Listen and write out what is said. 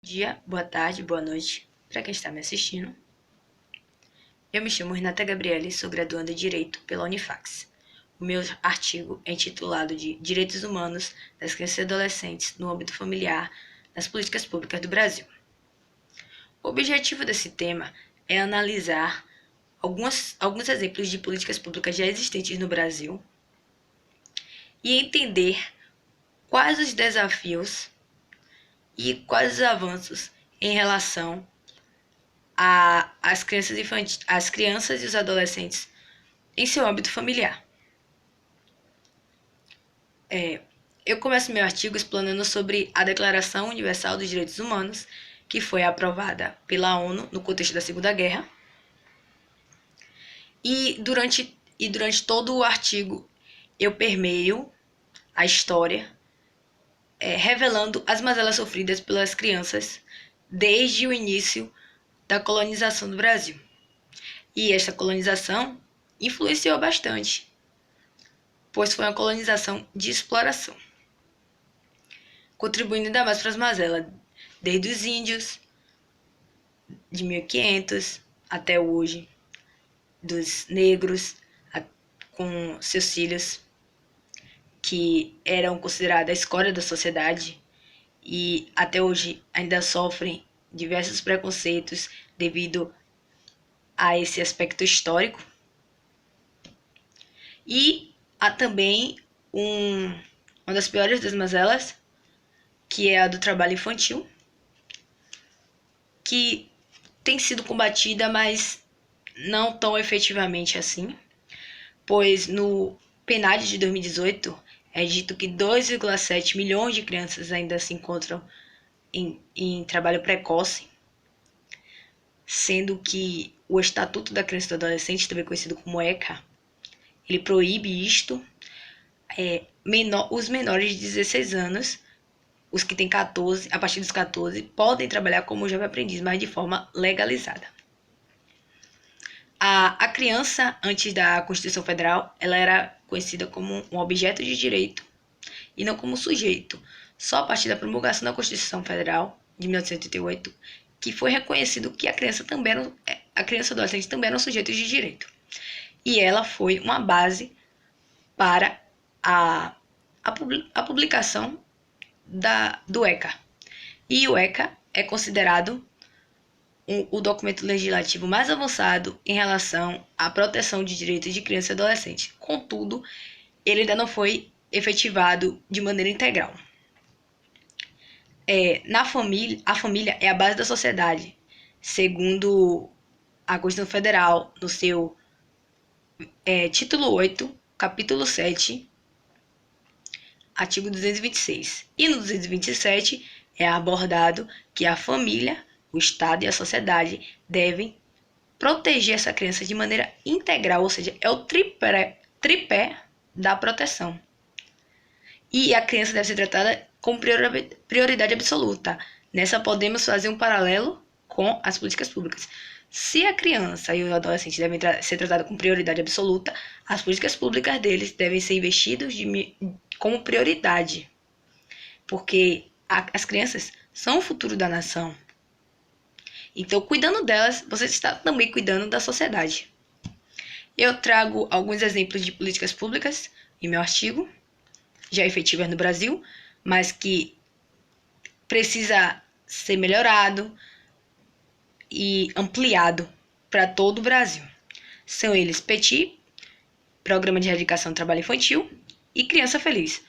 Dia, boa tarde, boa noite para quem está me assistindo. Eu me chamo Renata Gabriele, sou graduanda em Direito pela Unifax. O meu artigo é intitulado de Direitos Humanos das Crianças e Adolescentes no âmbito familiar nas políticas públicas do Brasil. O objetivo desse tema é analisar alguns exemplos de políticas públicas já existentes no Brasil e entender quais os desafios e quais os avanços em relação às crianças e os adolescentes em seu âmbito familiar. Eu começo meu artigo explanando sobre a Declaração Universal dos Direitos Humanos, que foi aprovada pela ONU no contexto da Segunda Guerra. E durante todo o artigo eu permeio a história, revelando as mazelas sofridas pelas crianças desde o início da colonização do Brasil. E essa colonização influenciou bastante, pois foi uma colonização de exploração, contribuindo ainda mais para as mazelas, desde os índios, de 1500 até hoje, dos negros, com seus filhos, que eram considerados a escória da sociedade e até hoje ainda sofrem diversos preconceitos devido a esse aspecto histórico. E há também uma das piores das mazelas, que é a do trabalho infantil, que tem sido combatida, mas não tão efetivamente assim, pois no PNAD de 2018 é dito que 2,7 milhões de crianças ainda se encontram em trabalho precoce, sendo que o Estatuto da Criança e do Adolescente, também conhecido como ECA, ele proíbe isto. Os menores de 16 anos, os que têm 14, a partir dos 14, podem trabalhar como jovem aprendiz, mas de forma legalizada. A criança, antes da Constituição Federal, ela era conhecida como um objeto de direito e não como sujeito. Só a partir da promulgação da Constituição Federal, de 1988, que foi reconhecido que a criança e adolescente também eram sujeitos de direito. E ela foi uma base para a publicação do ECA. E o ECA é considerado o documento legislativo mais avançado em relação à proteção de direitos de criança e adolescente. Contudo, ele ainda não foi efetivado de maneira integral. A família é a base da sociedade, segundo a Constituição Federal, no seu título 8, capítulo 7, artigo 226. E no 227 é abordado que a família, o Estado e a sociedade devem proteger essa criança de maneira integral, ou seja, é o tripé da proteção. E a criança deve ser tratada com prioridade absoluta. Nessa podemos fazer um paralelo com as políticas públicas. Se a criança e o adolescente devem ser tratados com prioridade absoluta, as políticas públicas deles devem ser investidas como prioridade, porque as crianças são o futuro da nação. Então, cuidando delas, você está também cuidando da sociedade. Eu trago alguns exemplos de políticas públicas em meu artigo, já efetivas no Brasil, mas que precisa ser melhorado e ampliado para todo o Brasil. São eles PETI, Programa de Erradicação do Trabalho Infantil, e Criança Feliz.